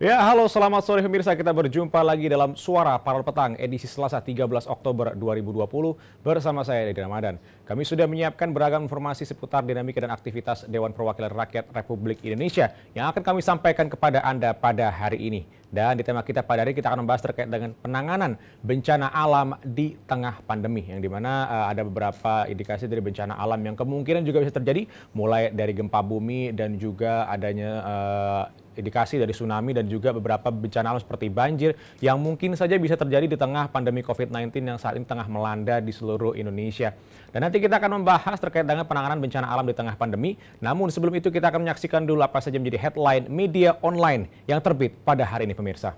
Ya, halo selamat sore pemirsa. Kita berjumpa lagi dalam Suara Paralel Petang edisi Selasa 13 Oktober 2020 bersama saya Dedi Ramadan. Kami sudah menyiapkan beragam informasi seputar dinamika dan aktivitas Dewan Perwakilan Rakyat Republik Indonesia yang akan kami sampaikan kepada Anda pada hari ini. Dan di tema kita pada hari ini kita akan membahas terkait dengan penanganan bencana alam di tengah pandemi, yang dimana ada beberapa indikasi dari bencana alam yang kemungkinan juga bisa terjadi, mulai dari gempa bumi dan juga adanya indikasi dari tsunami dan juga beberapa bencana alam seperti banjir yang mungkin saja bisa terjadi di tengah pandemi COVID-19 yang saat ini tengah melanda di seluruh Indonesia. Dan nanti kita akan membahas terkait dengan penanganan bencana alam di tengah pandemi. Namun sebelum itu kita akan menyaksikan dulu apa saja menjadi headline media online yang terbit pada hari ini pemirsa.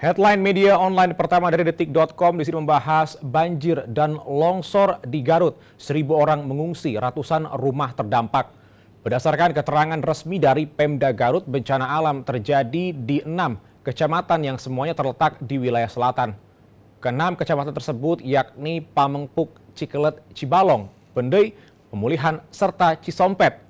Headline media online pertama dari detik.com di sini membahas banjir dan longsor di Garut. 1.000 orang mengungsi, ratusan rumah terdampak. Berdasarkan keterangan resmi dari Pemda Garut, bencana alam terjadi di 6 kecamatan yang semuanya terletak di wilayah selatan. Ke-6 kecamatan tersebut yakni Pamengpuk, Cikelet, Cibalong, Pendei, Pemulihan, serta Cisompet.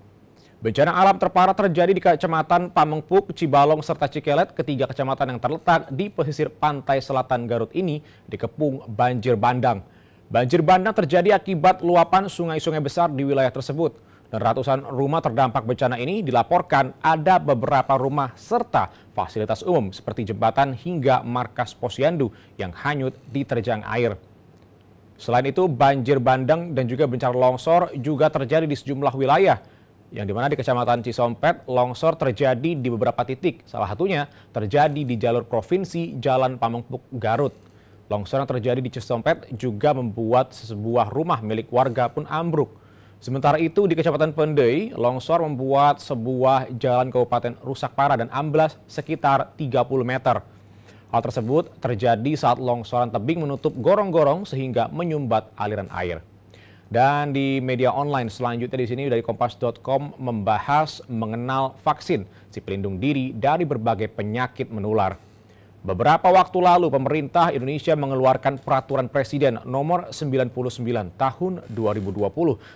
Bencana alam terparah terjadi di Kecamatan Pamengpuk, Cibalong, serta Cikelet. Ketiga kecamatan yang terletak di pesisir pantai selatan Garut ini dikepung banjir bandang. Banjir bandang terjadi akibat luapan sungai-sungai besar di wilayah tersebut. Dan ratusan rumah terdampak bencana ini dilaporkan ada beberapa rumah serta fasilitas umum seperti jembatan hingga markas posyandu yang hanyut diterjang air. Selain itu, banjir bandang dan juga bencana longsor juga terjadi di sejumlah wilayah, yang dimana di Kecamatan Cisompet, longsor terjadi di beberapa titik. Salah satunya terjadi di jalur provinsi Jalan Pamengpuk, Garut. Longsor yang terjadi di Cisompet juga membuat sebuah rumah milik warga pun ambruk. Sementara itu di Kecamatan Pendei, longsor membuat sebuah jalan kabupaten rusak parah dan amblas sekitar 30 meter. Hal tersebut terjadi saat longsoran tebing menutup gorong-gorong sehingga menyumbat aliran air. Dan di media online selanjutnya di sini dari kompas.com membahas mengenal vaksin si pelindung diri dari berbagai penyakit menular. Beberapa waktu lalu pemerintah Indonesia mengeluarkan peraturan presiden nomor 99 tahun 2020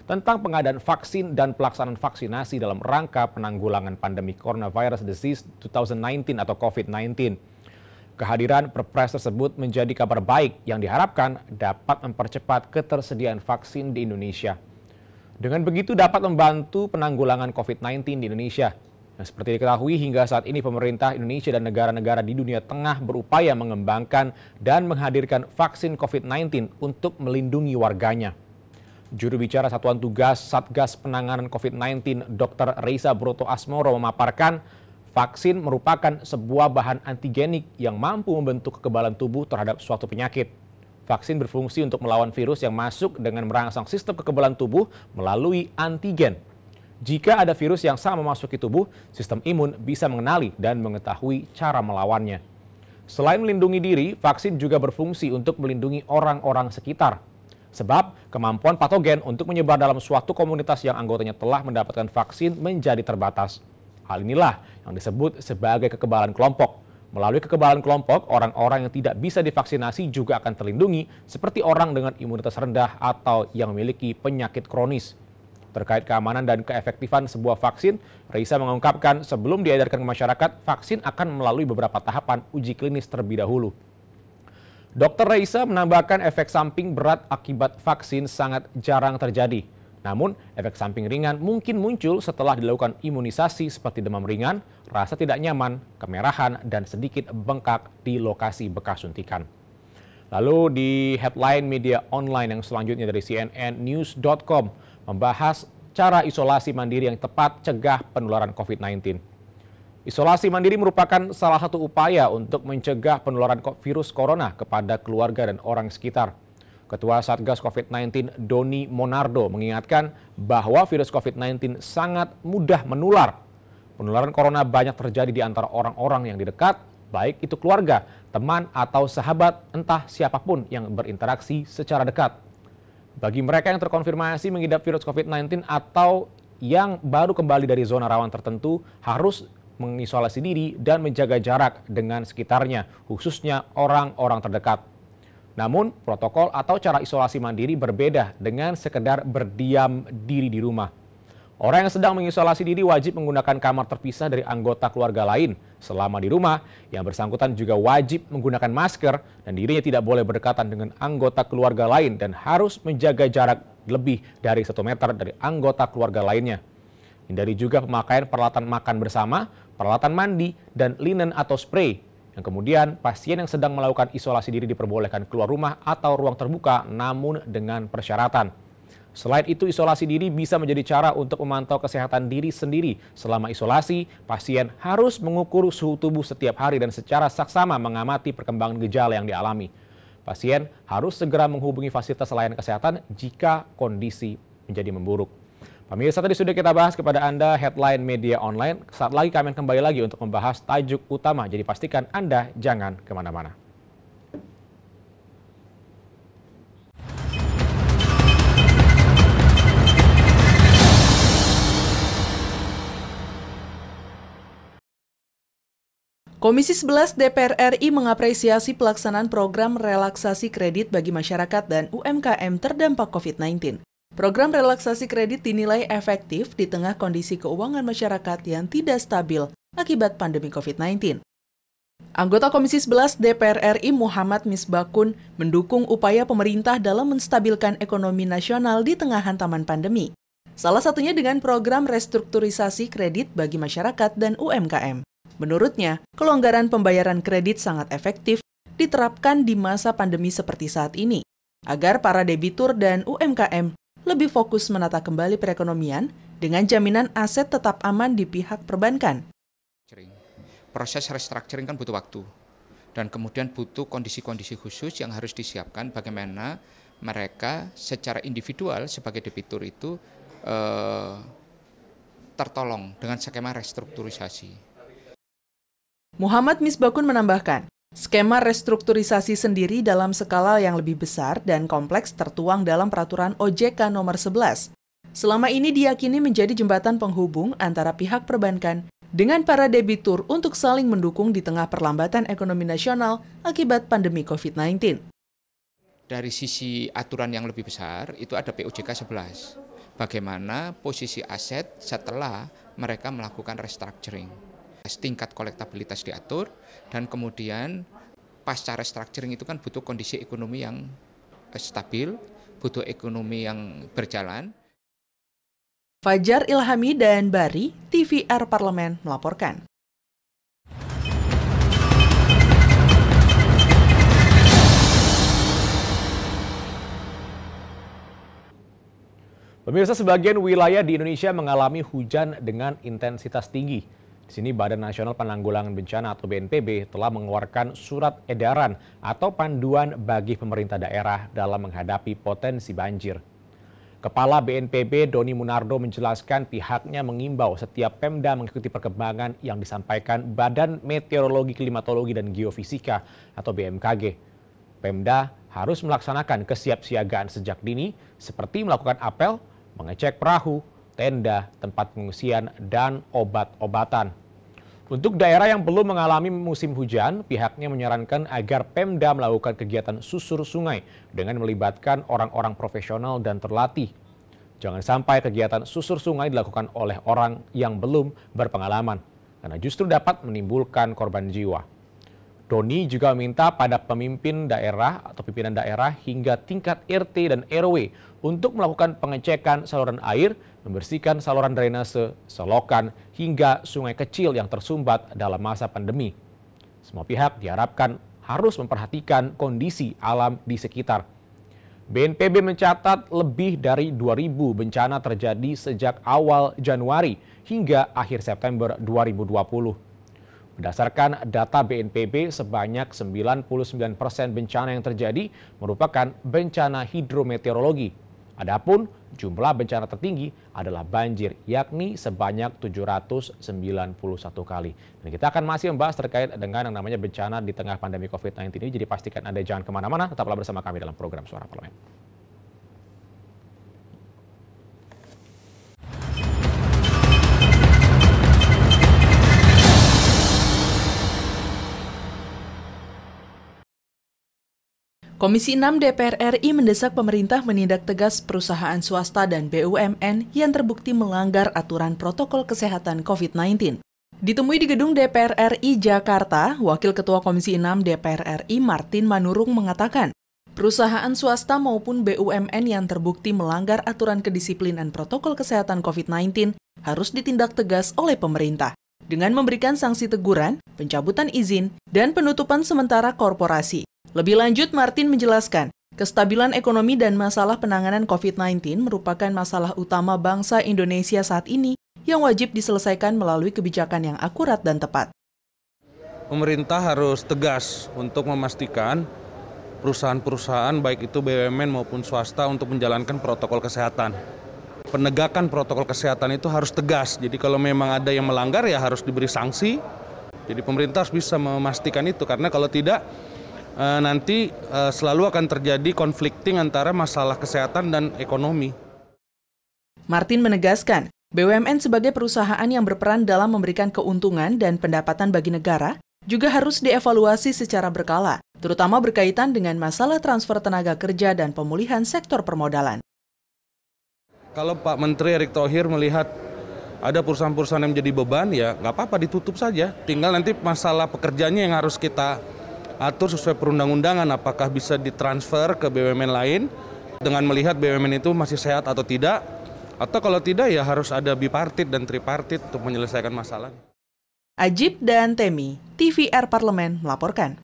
tentang pengadaan vaksin dan pelaksanaan vaksinasi dalam rangka penanggulangan pandemi Coronavirus Disease 2019 atau COVID-19. Kehadiran Perpres tersebut menjadi kabar baik yang diharapkan dapat mempercepat ketersediaan vaksin di Indonesia. Dengan begitu dapat membantu penanggulangan COVID-19 di Indonesia. Nah, seperti diketahui hingga saat ini pemerintah Indonesia dan negara-negara di dunia tengah berupaya mengembangkan dan menghadirkan vaksin COVID-19 untuk melindungi warganya. Juru bicara Satuan Tugas Satgas Penanganan COVID-19 Dr. Reisa Broto Asmoro memaparkan vaksin merupakan sebuah bahan antigenik yang mampu membentuk kekebalan tubuh terhadap suatu penyakit. Vaksin berfungsi untuk melawan virus yang masuk dengan merangsang sistem kekebalan tubuh melalui antigen. Jika ada virus yang sama memasuki tubuh, sistem imun bisa mengenali dan mengetahui cara melawannya. Selain melindungi diri, vaksin juga berfungsi untuk melindungi orang-orang sekitar. Sebab kemampuan patogen untuk menyebar dalam suatu komunitas yang anggotanya telah mendapatkan vaksin menjadi terbatas. Hal inilah yang disebut sebagai kekebalan kelompok. Melalui kekebalan kelompok, orang-orang yang tidak bisa divaksinasi juga akan terlindungi seperti orang dengan imunitas rendah atau yang memiliki penyakit kronis. Terkait keamanan dan keefektifan sebuah vaksin, Reisa mengungkapkan sebelum diedarkan ke masyarakat, vaksin akan melalui beberapa tahapan uji klinis terlebih dahulu. Dr. Reisa menambahkan efek samping berat akibat vaksin sangat jarang terjadi. Namun, efek samping ringan mungkin muncul setelah dilakukan imunisasi seperti demam ringan, rasa tidak nyaman, kemerahan, dan sedikit bengkak di lokasi bekas suntikan. Lalu di headline media online yang selanjutnya dari cnnnews.com membahas cara isolasi mandiri yang tepat cegah penularan COVID-19. Isolasi mandiri merupakan salah satu upaya untuk mencegah penularan virus corona kepada keluarga dan orang sekitar. Ketua Satgas COVID-19 Doni Monardo mengingatkan bahwa virus COVID-19 sangat mudah menular. Penularan corona banyak terjadi di antara orang-orang yang dekat, baik itu keluarga, teman, atau sahabat, entah siapapun yang berinteraksi secara dekat. Bagi mereka yang terkonfirmasi mengidap virus COVID-19 atau yang baru kembali dari zona rawan tertentu, harus mengisolasi diri dan menjaga jarak dengan sekitarnya, khususnya orang-orang terdekat. Namun, protokol atau cara isolasi mandiri berbeda dengan sekedar berdiam diri di rumah. Orang yang sedang mengisolasi diri wajib menggunakan kamar terpisah dari anggota keluarga lain. Selama di rumah, yang bersangkutan juga wajib menggunakan masker dan dirinya tidak boleh berdekatan dengan anggota keluarga lain dan harus menjaga jarak lebih dari 1 meter dari anggota keluarga lainnya. Hindari juga pemakaian peralatan makan bersama, peralatan mandi, dan linen atau spray. Yang kemudian, pasien yang sedang melakukan isolasi diri diperbolehkan keluar rumah atau ruang terbuka namun dengan persyaratan. Selain itu, isolasi diri bisa menjadi cara untuk memantau kesehatan diri sendiri. Selama isolasi, pasien harus mengukur suhu tubuh setiap hari dan secara saksama mengamati perkembangan gejala yang dialami. Pasien harus segera menghubungi fasilitas layanan kesehatan jika kondisi menjadi memburuk. Pemirsa, tadi sudah kita bahas kepada Anda headline media online. Saat lagi kami akan kembali lagi untuk membahas tajuk utama. Jadi pastikan Anda jangan kemana-mana. Komisi 11 DPR RI mengapresiasi pelaksanaan program relaksasi kredit bagi masyarakat dan UMKM terdampak COVID-19. Program relaksasi kredit dinilai efektif di tengah kondisi keuangan masyarakat yang tidak stabil akibat pandemi COVID-19. Anggota Komisi 11 DPR RI Muhammad Misbakun mendukung upaya pemerintah dalam menstabilkan ekonomi nasional di tengah hantaman pandemi. Salah satunya dengan program restrukturisasi kredit bagi masyarakat dan UMKM. Menurutnya, kelonggaran pembayaran kredit sangat efektif diterapkan di masa pandemi seperti saat ini, agar para debitur dan UMKM lebih fokus menata kembali perekonomian dengan jaminan aset tetap aman di pihak perbankan. Proses restructuring kan butuh waktu, dan kemudian butuh kondisi-kondisi khusus yang harus disiapkan bagaimana mereka secara individual sebagai debitur itu tertolong dengan skema restrukturisasi. Muhammad Misbakun menambahkan, skema restrukturisasi sendiri dalam skala yang lebih besar dan kompleks tertuang dalam peraturan OJK nomor 11. Selama ini diyakini menjadi jembatan penghubung antara pihak perbankan dengan para debitur untuk saling mendukung di tengah perlambatan ekonomi nasional akibat pandemi COVID-19. Dari sisi aturan yang lebih besar, itu ada POJK 11. Bagaimana posisi aset setelah mereka melakukan restructuring. Tingkat kolektabilitas diatur, dan kemudian pasca restructuring itu kan butuh kondisi ekonomi yang stabil, butuh ekonomi yang berjalan. Fajar Ilhami dan Bari, TVR Parlemen melaporkan. Pemirsa, sebagian wilayah di Indonesia mengalami hujan dengan intensitas tinggi. Di sini Badan Nasional Penanggulangan Bencana atau BNPB telah mengeluarkan surat edaran atau panduan bagi pemerintah daerah dalam menghadapi potensi banjir. Kepala BNPB Doni Munardo menjelaskan pihaknya mengimbau setiap Pemda mengikuti perkembangan yang disampaikan Badan Meteorologi, Klimatologi, dan Geofisika atau BMKG. Pemda harus melaksanakan kesiapsiagaan sejak dini seperti melakukan apel, mengecek perahu, tenda, tempat pengungsian, dan obat-obatan. Untuk daerah yang belum mengalami musim hujan, pihaknya menyarankan agar Pemda melakukan kegiatan susur sungai dengan melibatkan orang-orang profesional dan terlatih. Jangan sampai kegiatan susur sungai dilakukan oleh orang yang belum berpengalaman, karena justru dapat menimbulkan korban jiwa. Doni juga meminta pada pemimpin daerah atau pimpinan daerah hingga tingkat RT dan RW untuk melakukan pengecekan saluran air, membersihkan saluran drainase, selokan, hingga sungai kecil yang tersumbat dalam masa pandemi. Semua pihak diharapkan harus memperhatikan kondisi alam di sekitar. BNPB mencatat lebih dari 2.000 bencana terjadi sejak awal Januari hingga akhir September 2020. Berdasarkan data BNPB, sebanyak 99% bencana yang terjadi merupakan bencana hidrometeorologi. Adapun jumlah bencana tertinggi adalah banjir, yakni sebanyak 791 kali. Dan kita akan masih membahas terkait dengan yang namanya bencana di tengah pandemi COVID-19 ini. Jadi pastikan Anda jangan kemana-mana, tetaplah bersama kami dalam program Suara Parlemen. Komisi 6 DPR RI mendesak pemerintah menindak tegas perusahaan swasta dan BUMN yang terbukti melanggar aturan protokol kesehatan COVID-19. Ditemui di gedung DPR RI Jakarta, Wakil Ketua Komisi 6 DPR RI Martin Manurung mengatakan, perusahaan swasta maupun BUMN yang terbukti melanggar aturan kedisiplinan protokol kesehatan COVID-19 harus ditindak tegas oleh pemerintah dengan memberikan sanksi teguran, pencabutan izin, dan penutupan sementara korporasi. Lebih lanjut, Martin menjelaskan, kestabilan ekonomi dan masalah penanganan COVID-19 merupakan masalah utama bangsa Indonesia saat ini yang wajib diselesaikan melalui kebijakan yang akurat dan tepat. Pemerintah harus tegas untuk memastikan perusahaan-perusahaan baik itu BUMN maupun swasta untuk menjalankan protokol kesehatan. Penegakan protokol kesehatan itu harus tegas, jadi kalau memang ada yang melanggar ya harus diberi sanksi. Jadi pemerintah harus bisa memastikan itu, karena kalau tidak nanti selalu akan terjadi konflikting antara masalah kesehatan dan ekonomi. Martin menegaskan, BUMN sebagai perusahaan yang berperan dalam memberikan keuntungan dan pendapatan bagi negara juga harus dievaluasi secara berkala, terutama berkaitan dengan masalah transfer tenaga kerja dan pemulihan sektor permodalan. Kalau Pak Menteri Erick Thohir melihat ada perusahaan-perusahaan yang menjadi beban, ya nggak apa-apa ditutup saja. Tinggal nanti masalah pekerjaannya yang harus kita atur sesuai perundang-undangan, apakah bisa ditransfer ke BUMN lain dengan melihat BUMN itu masih sehat atau tidak, atau kalau tidak ya harus ada bipartit dan tripartit untuk menyelesaikan masalah. Ajib dan Temi, TVR Parlemen melaporkan.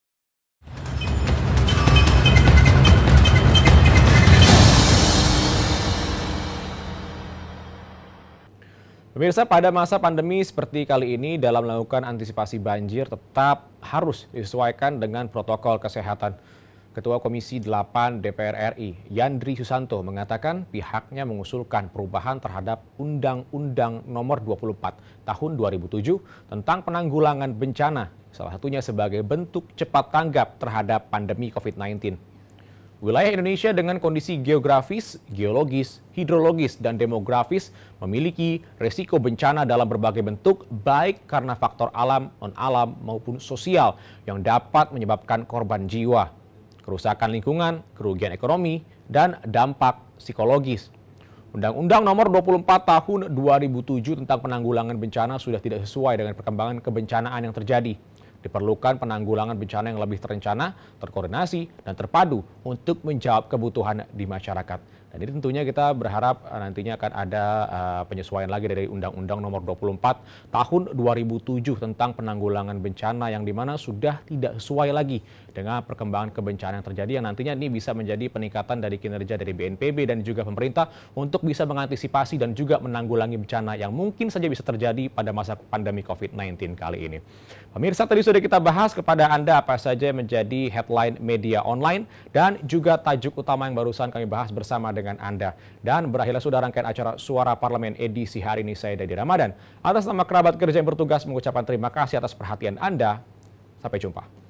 Pemirsa, pada masa pandemi seperti kali ini dalam melakukan antisipasi banjir tetap harus disesuaikan dengan protokol kesehatan. Ketua Komisi 8 DPR RI, Yandri Susanto, mengatakan pihaknya mengusulkan perubahan terhadap Undang-Undang Nomor 24 Tahun 2007 tentang penanggulangan bencana, salah satunya sebagai bentuk cepat tanggap terhadap pandemi COVID-19. Wilayah Indonesia dengan kondisi geografis, geologis, hidrologis, dan demografis memiliki risiko bencana dalam berbagai bentuk, baik karena faktor alam, non-alam, maupun sosial yang dapat menyebabkan korban jiwa, kerusakan lingkungan, kerugian ekonomi, dan dampak psikologis. Undang-Undang Nomor 24 Tahun 2007 tentang penanggulangan bencana sudah tidak sesuai dengan perkembangan kebencanaan yang terjadi. Diperlukan penanggulangan bencana yang lebih terencana, terkoordinasi, dan terpadu untuk menjawab kebutuhan di masyarakat. Dan ini tentunya kita berharap nantinya akan ada penyesuaian lagi dari Undang-Undang Nomor 24 Tahun 2007 tentang penanggulangan bencana yang dimana sudah tidak sesuai lagi dengan perkembangan kebencanaan yang terjadi, yang nantinya ini bisa menjadi peningkatan dari kinerja dari BNPB dan juga pemerintah untuk bisa mengantisipasi dan juga menanggulangi bencana yang mungkin saja bisa terjadi pada masa pandemi COVID-19 kali ini. Pemirsa, tadi sudah kita bahas kepada Anda apa saja yang menjadi headline media online dan juga tajuk utama yang barusan kami bahas bersama dengan Anda. Dan berakhirlah sudah rangkaian acara Suara Parlemen edisi hari ini. Saya Dadi Ramadan. Atas nama kerabat kerja yang bertugas mengucapkan terima kasih atas perhatian Anda. Sampai jumpa.